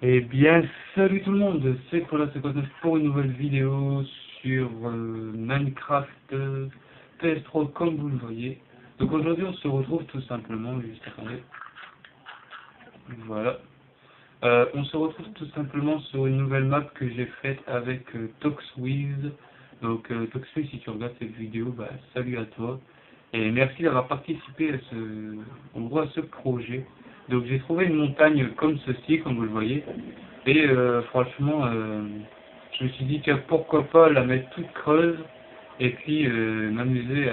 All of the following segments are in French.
Eh bien, salut tout le monde, c'est Cola59 pour une nouvelle vidéo sur Minecraft PS3 comme vous le voyez. Donc aujourd'hui on se retrouve tout simplement, juste attendez, voilà. On se retrouve tout simplement sur une nouvelle map que j'ai faite avec Toxwiz. Donc Toxwiz, si tu regardes cette vidéo, bah salut à toi. Et merci d'avoir participé à en gros à ce projet. Donc j'ai trouvé une montagne comme ceci, comme vous le voyez. Et franchement, je me suis dit, tiens, pourquoi pas la mettre toute creuse et puis m'amuser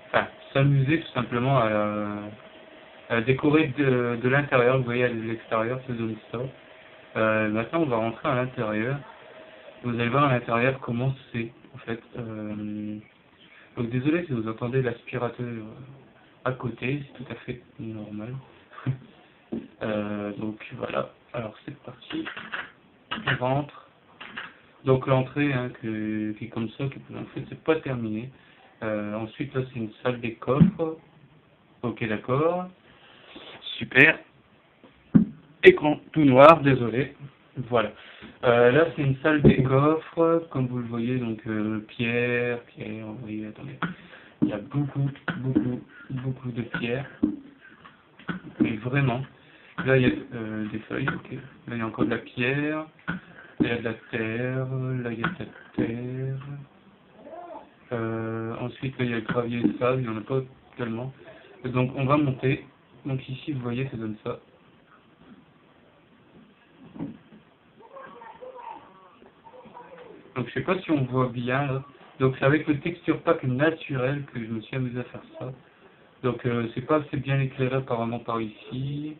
enfin, s'amuser tout simplement à décorer de l'intérieur. Vous voyez, à l'extérieur, ça donne ça. Maintenant, on va rentrer à l'intérieur. Vous allez voir à l'intérieur comment c'est, en fait. Donc désolé si vous entendez l'aspirateur à côté, c'est tout à fait normal. Donc voilà, alors c'est parti, on rentre. Donc l'entrée hein, qui est comme ça, en fait c'est pas terminé. Ensuite là c'est une salle des coffres. Ok d'accord. Super. Écran tout noir, désolé. Voilà. Là c'est une salle des coffres, comme vous le voyez, donc pierre, vous voyez, attendez. Il y a beaucoup de pierres. Mais vraiment. Là il y a des feuilles, ok. Là il y a encore de la pierre. Là il y a de la terre, là il y a de la terre. Ensuite, il y a le gravier et le sable, il n'y en a pas tellement. Donc, on va monter. Donc, ici, vous voyez, ça donne ça. Donc, je sais pas si on voit bien, là. Donc, c'est avec le texture pack naturel que je me suis amusé à faire ça. Donc, c'est pas assez bien éclairé apparemment par ici.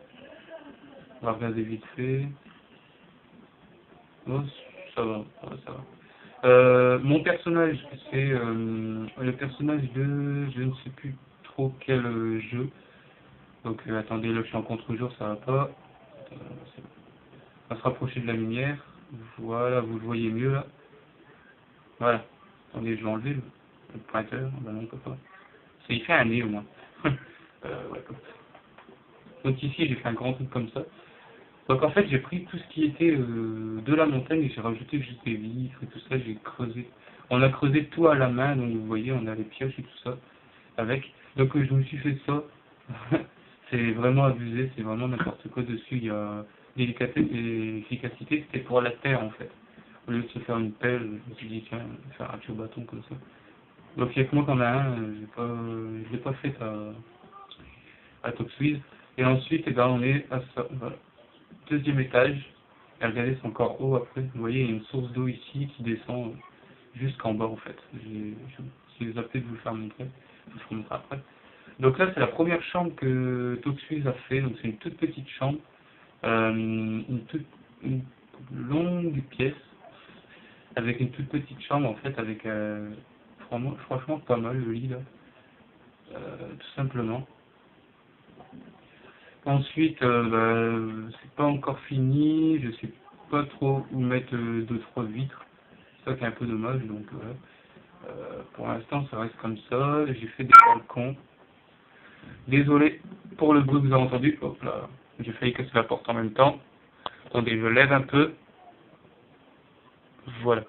On va regarder vite fait. Oh, ça va. Mon personnage, c'est le personnage de je ne sais plus trop quel jeu. Donc attendez, là je suis en contre-jour, ça va pas. On va se rapprocher de la lumière. Voilà, vous le voyez mieux là. Voilà. Attendez, je vais enlever le pointeur. Ben non, on peut pas. Ça y fait un nez au moins. Ouais, comme ça. Donc ici, j'ai fait un grand truc comme ça. Donc en fait, j'ai pris tout ce qui était de la montagne et j'ai rajouté juste des vitres et tout ça. J'ai creusé. On a creusé tout à la main, donc vous voyez, on a les pioches et tout ça avec. Donc je me suis fait ça. C'est vraiment abusé, c'est vraiment n'importe quoi dessus. Il y a délicatesse et efficacité, c'était pour la terre en fait. Au lieu de se faire une pelle, je me suis dit tiens, je vais faire un tuyau bâton comme ça. Donc il y a que moi qui en a un, je l'ai pas fait à Toxwiz. Et ensuite, eh ben, on est à ça, voilà. Deuxième étage. Et regardez, c'est encore haut après. Vous voyez, il y a une source d'eau ici qui descend jusqu'en bas en fait. Je vais zappé de vous le faire montrer. Je vous montrer après. Donc là, c'est la première chambre que Toxwiz a fait. Donc c'est une toute petite chambre. Une longue pièce avec une toute petite chambre en fait avec franchement pas mal le lit là, tout simplement. Ensuite, c'est pas encore fini, je sais pas trop où mettre deux trois vitres, c'est ça qui est un peu dommage donc voilà. Pour l'instant ça reste comme ça, j'ai fait des balcons. Désolé pour le bruit que vous avez entendu, hop là, j'ai failli casser la porte en même temps. Attendez, je lève un peu, voilà.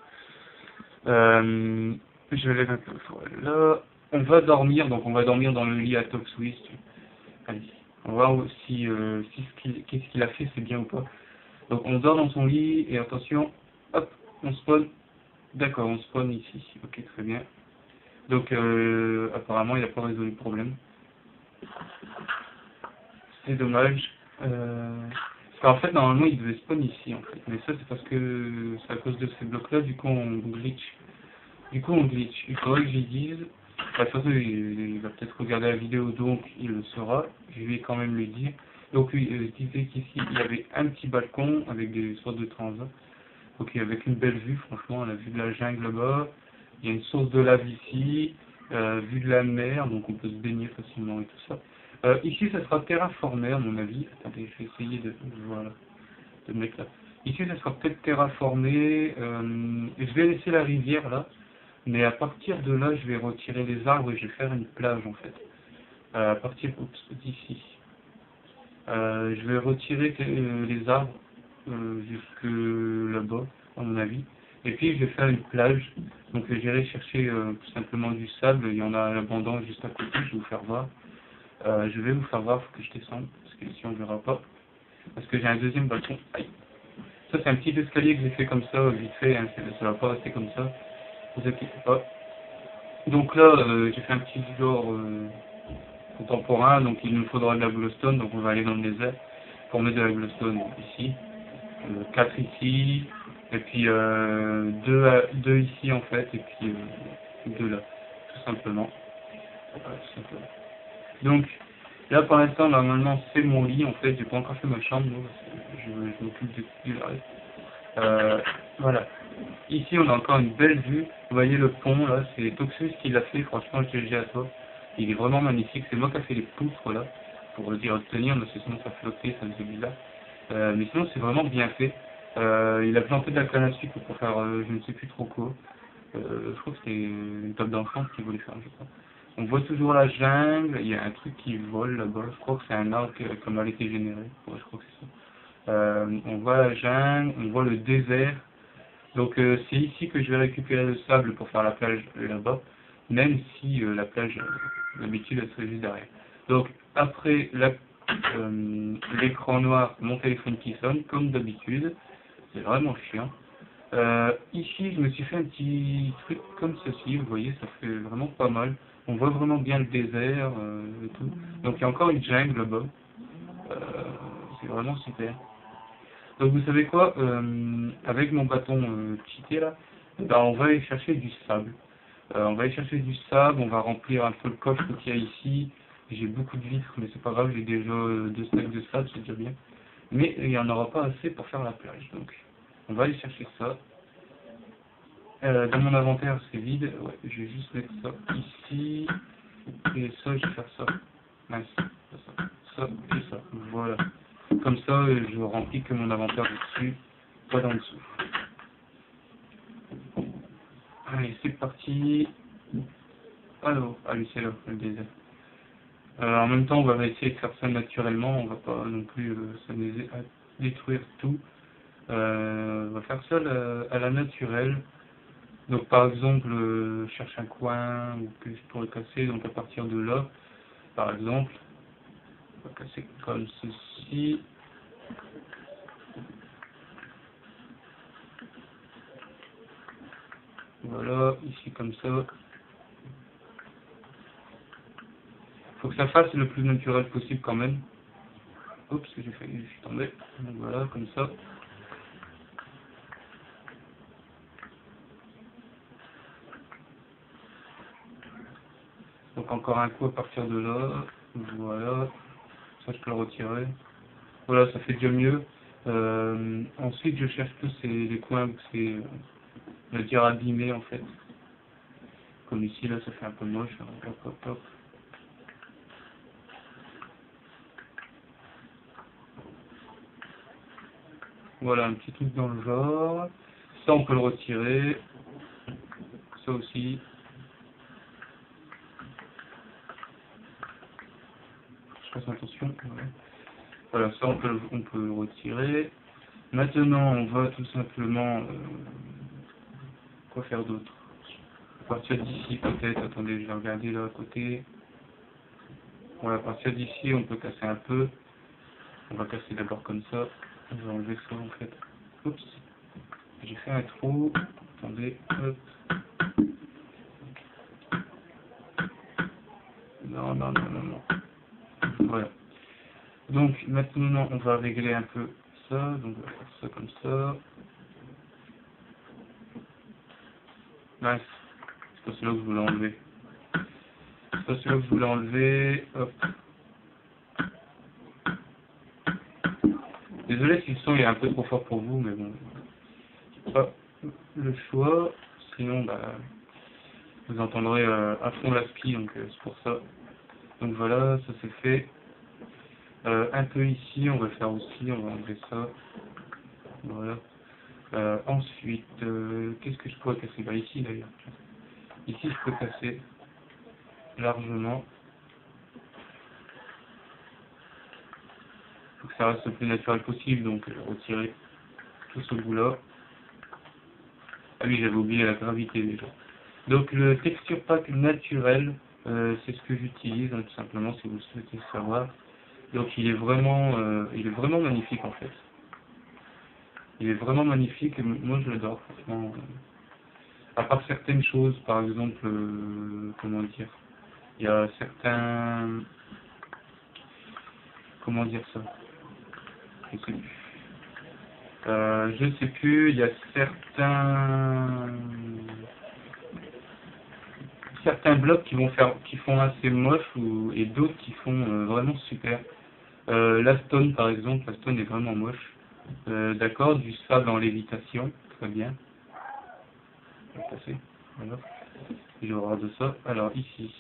Je lève un peu, voilà. On va dormir, donc on va dormir dans le lit à Top Swiss. Allez, on va voir aussi si qu'est-ce qu'il a fait, c'est bien ou pas. Donc on dort dans son lit, et attention, hop, on spawn. D'accord, on spawn ici, ok, très bien. Donc apparemment il n'a pas résolu le problème. C'est dommage. Parce qu'en fait normalement il devait spawn ici en fait. Mais ça c'est parce que c'est à cause de ces blocs là, du coup on glitch. Il faudrait que j'y dise. Enfin, de toute façon, il va peut-être regarder la vidéo, donc il le saura. Je vais quand même lui dire. Donc, oui, je disais qu'ici, il y avait un petit balcon avec des sortes de transats. Ok, avec une belle vue, franchement, on a vu de la jungle là-bas. Il y a une source de lave ici, vue de la mer, donc on peut se baigner facilement et tout ça. Ici, ça sera terraformé, à mon avis. Attendez, je vais essayer voilà, de me mettre là. Ici, ça sera peut-être terraformé. Et je vais laisser la rivière là. Mais à partir de là, je vais retirer les arbres et je vais faire une plage en fait. À partir d'ici. Je vais retirer les arbres jusque là-bas, à mon avis. Et puis je vais faire une plage. Donc j'irai chercher tout simplement du sable. Il y en a à l'abondance juste à côté. Je vais vous faire voir. Je vais vous faire voir, faut que je descende, parce que ici on ne verra pas. Parce que j'ai un deuxième balcon. Aïe. Ça c'est un petit escalier que j'ai fait comme ça, vite fait, hein. Ça va pas rester comme ça. Vous inquiétez pas. Donc là, j'ai fait un petit genre contemporain, donc il nous faudra de la glowstone, donc on va aller dans le désert pour mettre de la glowstone ici. 4 ici, et puis 2 ici en fait, et puis 2 là, tout simplement. Voilà, tout simplement. Donc, là pour l'instant, normalement c'est mon lit, en fait, j'ai pas encore fait ma chambre, donc je m'occupe du reste. Voilà. Ici on a encore une belle vue, vous voyez le pont là, c'est Toxus qui l'a fait, franchement GG à toi. Il est vraiment magnifique, c'est moi qui a fait les poutres là, pour le dire obtenir, mais sinon ça flottait, ça faisait bizarre. Mais sinon c'est vraiment bien fait. Il a planté de la canne à sucre pour faire je ne sais plus trop quoi. Je crois que c'était une table d'enfant qu'il voulait faire, je crois. On voit toujours la jungle, il y a un truc qui vole là-bas, je crois que c'est un arbre comme elle a été généré, ouais, je crois que c'est ça. On voit la jungle, on voit le désert. Donc c'est ici que je vais récupérer le sable pour faire la plage là-bas, même si la plage, d'habitude, elle serait juste derrière. Donc après l'écran noir, mon téléphone qui sonne, comme d'habitude, c'est vraiment chiant. Ici, je me suis fait un petit truc comme ceci, vous voyez, ça fait vraiment pas mal. On voit vraiment bien le désert et tout. Donc il y a encore une jungle là-bas. Euh, c'est vraiment super. Donc vous savez quoi, avec mon bâton cheaté là, ben, on va aller chercher du sable. On va aller chercher du sable, on va remplir un peu le coffre qu'il y a ici. J'ai beaucoup de vitres, mais c'est pas grave, j'ai déjà 2 stacks de sable, c'est déjà bien. Mais il n'y en aura pas assez pour faire la plage, donc on va aller chercher ça. Dans mon inventaire c'est vide, ouais, je vais juste mettre ça ici, et ça je vais faire ça. Mince, ça et ça, voilà. Comme ça, je remplis que mon inventaire dessus, pas d'en dessous. Allez, c'est parti. Alors, allez, c'est là, le désert. En même temps, on va essayer de faire ça naturellement, on va pas non plus s'amuser à détruire tout. On va faire ça à la naturelle. Donc par exemple, je cherche un coin que je pourrais casser, donc à partir de là, par exemple, on va casser comme ceci. Voilà, ici comme ça. Faut que ça fasse le plus naturel possible quand même. Oups, je suis tombé. Donc voilà, comme ça. Donc encore un coup à partir de là. Voilà. Ça je peux le retirer. Voilà, ça fait déjà mieux. Ensuite je cherche tous les coins où c'est, je veux dire, abîmé en fait. Comme ici là, ça fait un peu moche. Hop, hop, hop. Voilà, un petit truc dans le genre. Ça on peut le retirer. Ça aussi. Je fasse attention. Ouais. Voilà, ça on peut le retirer. Maintenant, on va tout simplement... quoi faire d'autre? À partir d'ici, peut-être, attendez, je vais regarder là à côté. Voilà, à partir d'ici, on peut casser un peu. On va casser d'abord comme ça. On va enlever ça en fait. Oups, j'ai fait un trou. Attendez, hop. Non, non, non, non, non. Voilà. Donc, maintenant, on va régler un peu ça. Donc, on va faire ça comme ça. Nice. C'est pas celui-là que je voulais enlever. C'est pas celui-là que je voulais enlever. Hop. Désolé si le son est un peu trop fort pour vous, mais bon. C'est pas le choix. Sinon, bah, vous entendrez à fond la ski, donc c'est pour ça. Donc voilà, ça c'est fait. Un peu ici, on va faire aussi, on va enlever ça. Voilà. Ensuite, qu'est-ce que je pourrais casser? Bah ici d'ailleurs. Ici je peux casser largement. que ça reste le plus naturel possible, donc retirer tout ce bout-là. Ah oui, j'avais oublié la gravité déjà. Donc le texture pack naturel, c'est ce que j'utilise, hein, tout simplement, si vous souhaitez savoir. Donc il est vraiment magnifique en fait. Il est vraiment magnifique, et moi je l'adore, franchement. À part certaines choses, par exemple, comment dire, il y a certains, comment dire ça, je sais plus. Je sais plus, il y a certains blocs qui font assez moche et d'autres qui font vraiment super. La stone par exemple, la stone est vraiment moche. D'accord, du sable en lévitation, très bien. Je vais passer, voilà. Je vais regarder ça. Alors ici,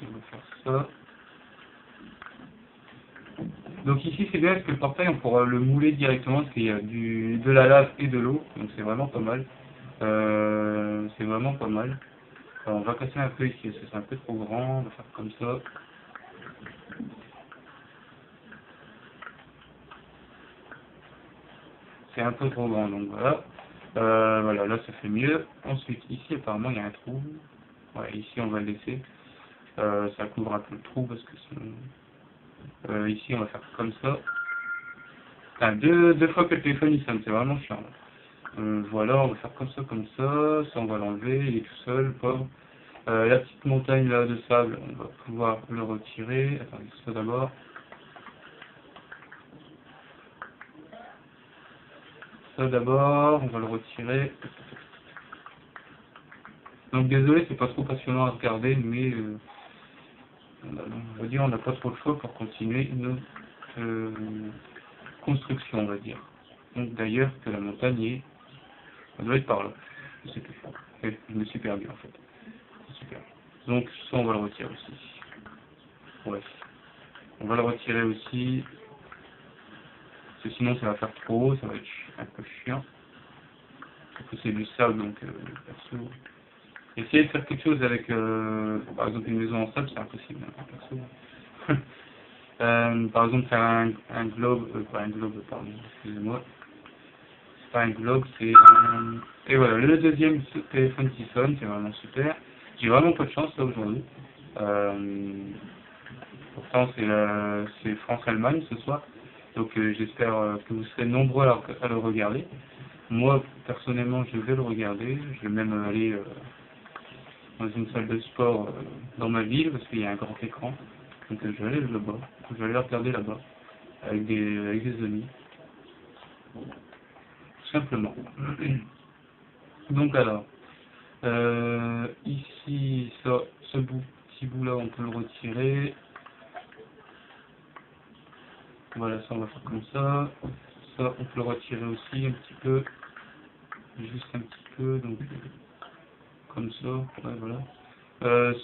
on va faire ça. Donc ici c'est bien parce que le portail on pourra le mouler directement parce qu'il y a de la lave et de l'eau, donc c'est vraiment pas mal. C'est vraiment pas mal. Alors, on va casser un peu ici parce que c'est un peu trop grand, on va faire comme ça. C'est un peu trop grand, donc voilà. Voilà, là ça fait mieux. Ensuite ici apparemment il y a un trou. Ouais, ici on va le laisser. Ça couvre un peu le trou parce que sinon... ici on va faire comme ça. Enfin, deux fois que le téléphone il sonne, c'est vraiment chiant. Voilà, on va faire comme ça on va l'enlever, il est tout seul, pauvre. La petite montagne là de sable, on va pouvoir le retirer. Attendez, ça d'abord. Ça d'abord, on va le retirer. Donc désolé, c'est pas trop passionnant à regarder, mais on va dire on n'a pas trop le choix pour continuer notre construction, on va dire. Donc d'ailleurs que la montagne est, ça doit être par là. Je sais plus. Je me suis perdu en fait. Super. Donc ça on va le retirer aussi. Ouais. On va le retirer aussi. Parce que sinon ça va faire trop haut, ça va être un peu chiant. Parce que c'est du sable donc perso. Essayer de faire quelque chose avec par exemple une maison en sable, c'est impossible, hein, perso. Par exemple faire un globe, pas un globe, pardon, excusez-moi. C'est pas un globe, c'est un... Et voilà, le deuxième téléphone qui sonne, c'est vraiment super. J'ai vraiment pas de chance là aujourd'hui. Pourtant c'est France-Allemagne ce soir. Donc j'espère que vous serez nombreux à le regarder. Moi personnellement je vais le regarder. Je vais même aller dans une salle de sport dans ma ville parce qu'il y a un grand écran. Donc je vais aller là-bas. Je vais aller le regarder là-bas avec des amis. Tout simplement. Donc alors, ici, petit bout là, on peut le retirer. Voilà, ça on va faire comme ça. Ça, on peut le retirer aussi un petit peu. Juste un petit peu, donc comme ça. Ouais, voilà.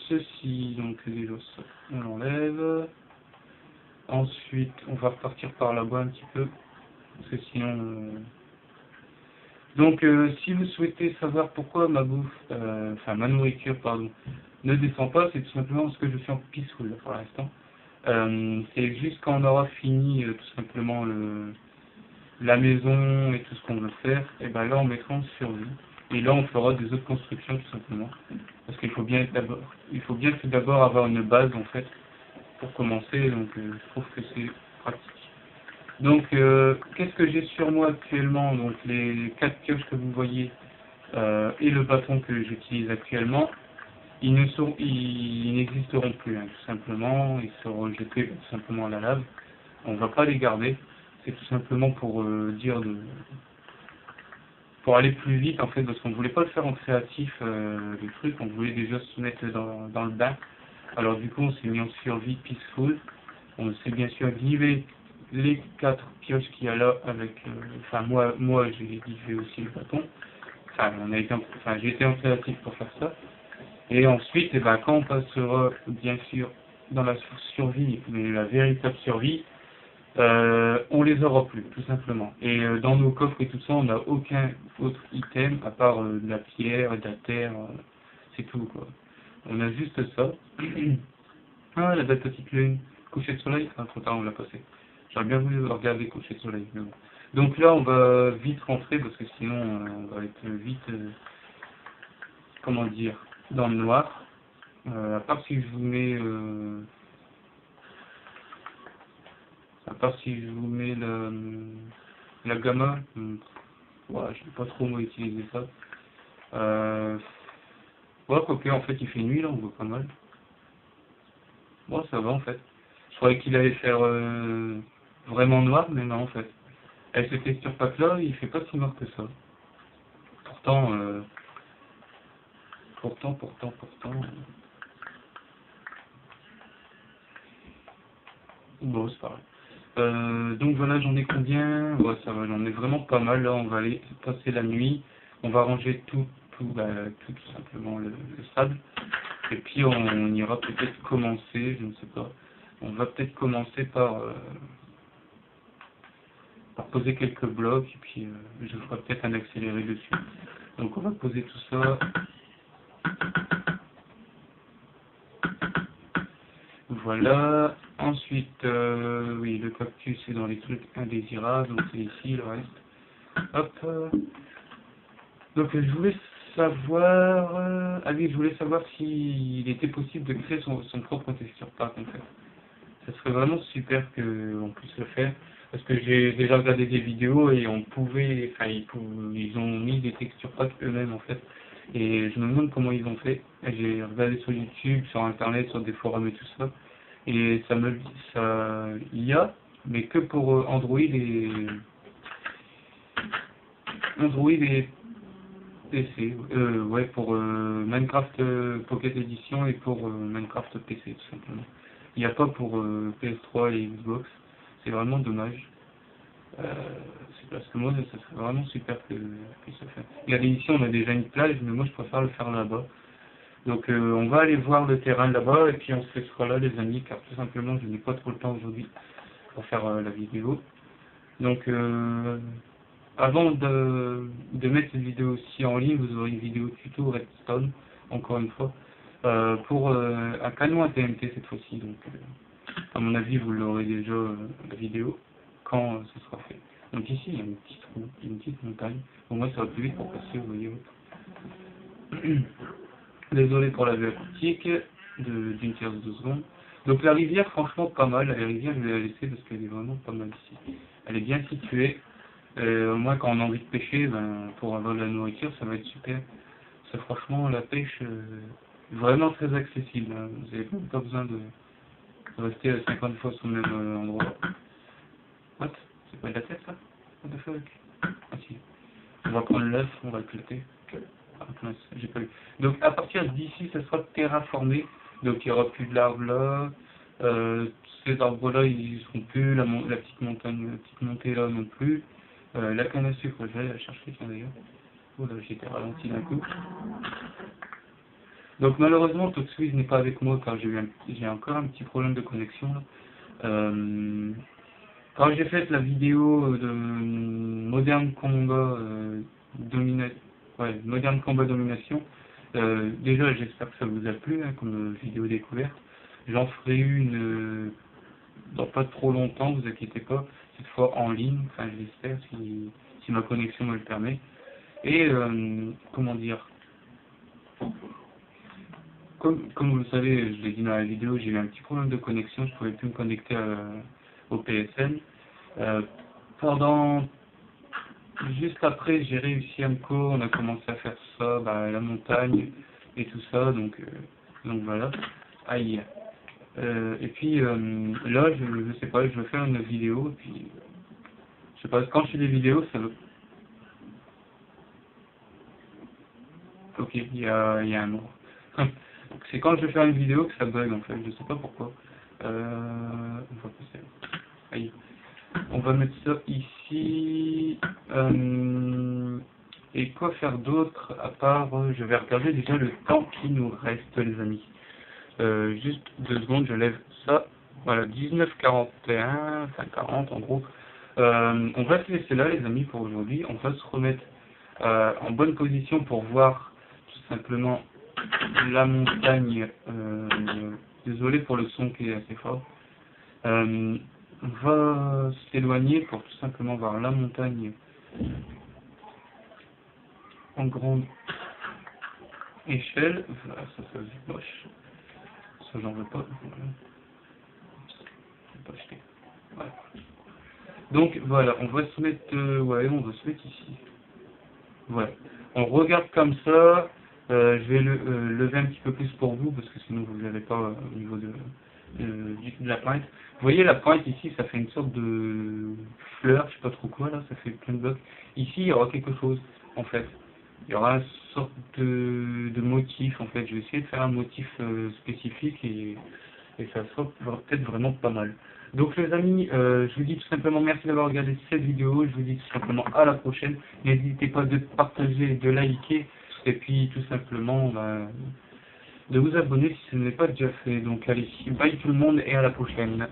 Ceci, donc déjà ça, on l'enlève. Ensuite, on va repartir par là-bas un petit peu. Parce que sinon... Donc, si vous souhaitez savoir pourquoi ma bouffe, enfin ma nourriture, pardon, ne descend pas, c'est tout simplement parce que je suis en peaceful pour l'instant. C'est juste quand on aura fini tout simplement la maison et tout ce qu'on veut faire, et ben là on mettra en survie. Et là on fera des autres constructions tout simplement. Parce qu'il faut bien tout d'abord avoir une base en fait pour commencer, donc je trouve que c'est pratique. Donc, qu'est-ce que j'ai sur moi actuellement? Donc, les 4 pioches que vous voyez et le bâton que j'utilise actuellement, ils n'existeront plus, hein, tout simplement. Ils seront jetés tout simplement à la lave. On ne va pas les garder. C'est tout simplement pour pour aller plus vite en fait, parce qu'on ne voulait pas le faire en créatif, le truc. On voulait déjà se mettre dans le bain. Alors du coup, on s'est mis en survie peaceful. On s'est bien sûr livré les 4 pioches qu'il y a là avec, enfin moi j'ai livré aussi le bâton. Enfin, j'ai été en créatif pour faire ça. Et ensuite, eh ben, quand on passera bien sûr dans la survie, mais la véritable survie, on les aura plus, tout simplement. Et dans nos coffres et tout ça, on n'a aucun autre item à part de la pierre, de la terre, c'est tout quoi. On a juste ça. Ah, la belle petite lune. Coucher de soleil, ah, trop tard, on l'a passé. J'aurais bien voulu regarder coucher le soleil, mais bon. Donc là, on va vite rentrer, parce que sinon, on va être vite, comment dire, dans le noir. À part si je vous mets... à part si je vous mets la gamma, ouais, je sais pas trop moi utiliser ça. Ouais, quoique en fait il fait nuit là, on voit pas mal. Bon, ça va en fait. Je croyais qu'il allait faire vraiment noir, mais non en fait. Avec ce texture pack là, il fait pas si noir que ça. Pourtant, pourtant. Bon, c'est pareil. Donc voilà, j'en ai combien? Ouais, ça va, j'en ai vraiment pas mal. Là, on va aller passer la nuit. On va ranger tout simplement le sable. Et puis on ira peut-être commencer, je ne sais pas. On va peut-être commencer par poser quelques blocs. Et puis je ferai peut-être un accéléré dessus. Donc on va poser tout ça. Voilà. Ensuite, oui, le cactus est dans les trucs indésirables, donc c'est ici le reste. Hop. Donc je voulais savoir, ah oui, je voulais savoir s'il était possible de créer son propre texture pack en fait. Ça serait vraiment super qu'on puisse le faire, parce que j'ai déjà regardé des vidéos et on pouvait, enfin ils ont mis des textures packs eux-mêmes en fait. Et je me demande comment ils ont fait. J'ai regardé sur YouTube, sur internet, sur des forums et tout ça. Et il y a, mais que pour Android et PC, ouais, pour Minecraft Pocket Edition et pour Minecraft PC tout simplement. Il n'y a pas pour PS3 et Xbox, c'est vraiment dommage. C'est parce que moi, ça serait vraiment super que ça fasse. Regardez ici, on a déjà une plage, mais moi je préfère le faire là-bas. Donc on va aller voir le terrain là-bas et puis on se laissera là les amis, car tout simplement je n'ai pas trop le temps aujourd'hui pour faire la vidéo. Donc avant de mettre cette vidéo aussi en ligne, vous aurez une vidéo tuto Redstone, encore une fois, pour un canon à TNT cette fois-ci. Donc à mon avis vous l'aurez déjà la vidéo quand ce sera fait. Donc ici il y a un petit trou, une petite montagne. Bon moi ça va plus vite pour passer, vous voyez. Désolé pour la vue acoustique d'une tierce de seconde. Donc la rivière, franchement pas mal. La rivière, je vais la laisser parce qu'elle est vraiment pas mal ici. Elle est bien située. Au moins quand on a envie de pêcher, ben, pour avoir de la nourriture, ça va être super. C'est franchement la pêche vraiment très accessible. Hein. Vous n'avez même pas besoin de rester 50 fois sur le même endroit. What? C'est pas de la tête ça? What the fuck? Ah si. On va prendre l'œuf, on va éclater. Ah, mince, j'ai pas eu. Donc à partir d'ici, ça sera terraformé. Donc il n'y aura plus de l'arbre là. Ces arbres là, ils seront plus. La petite montagne, la petite montée là non plus. La canne à sucre, je vais aller la chercher tiens d'ailleurs. Oh là, j'ai été ralenti d'un coup. Donc malheureusement, ToxWiz n'est pas avec moi car j'ai encore un petit problème de connexion là. Quand j'ai fait la vidéo de Modern Combat Modern Combat Domination, déjà j'espère que ça vous a plu hein, comme vidéo découverte. J'en ferai une dans pas trop longtemps, vous inquiétez pas, cette fois en ligne, enfin j'espère si ma connexion me le permet. Et comment dire, comme vous le savez, je l'ai dit dans la vidéo, j'ai eu un petit problème de connexion, je pouvais plus me connecter au PSN. Pendant Juste après, j'ai réussi à me co, on a commencé à faire ça, bah, la montagne et tout ça, donc voilà. Aïe. Et puis là, je sais pas, je veux faire une vidéo, et puis je sais pas, quand je fais des vidéos, ça veut. Ok, il y a un nom. C'est quand je vais faire une vidéo que ça bug en fait, je sais pas pourquoi. On va passer. Aïe. On va mettre ça ici. Et quoi faire d'autre à part, je vais regarder déjà le temps qui nous reste les amis. Juste 2 secondes, je lève ça. Voilà, 19h41, enfin 40 en gros. On va se laisser là les amis pour aujourd'hui. On va se remettre en bonne position pour voir tout simplement la montagne. Désolé pour le son qui est assez fort. on va s'éloigner pour tout simplement voir la montagne en grande échelle. Voilà, ça se moche. Ça, j'en veux pas. Voilà. Pas acheter. Voilà. Donc, voilà, on va se mettre, ouais, on va se mettre ici. Voilà. On regarde comme ça. Je vais lever un petit peu plus pour vous, parce que sinon vous ne l'avez pas au niveau de la pointe. Vous voyez la pointe ici, ça fait une sorte de fleur, je sais pas trop quoi là, ça fait plein de blocs. Ici, il y aura quelque chose, en fait. Il y aura une sorte de motif, en fait. Je vais essayer de faire un motif spécifique et ça sera peut-être vraiment pas mal. Donc les amis, je vous dis tout simplement merci d'avoir regardé cette vidéo, je vous dis tout simplement à la prochaine. N'hésitez pas de partager, de liker, et puis tout simplement de vous abonner si ce n'est pas déjà fait. Donc allez, bye tout le monde et à la prochaine.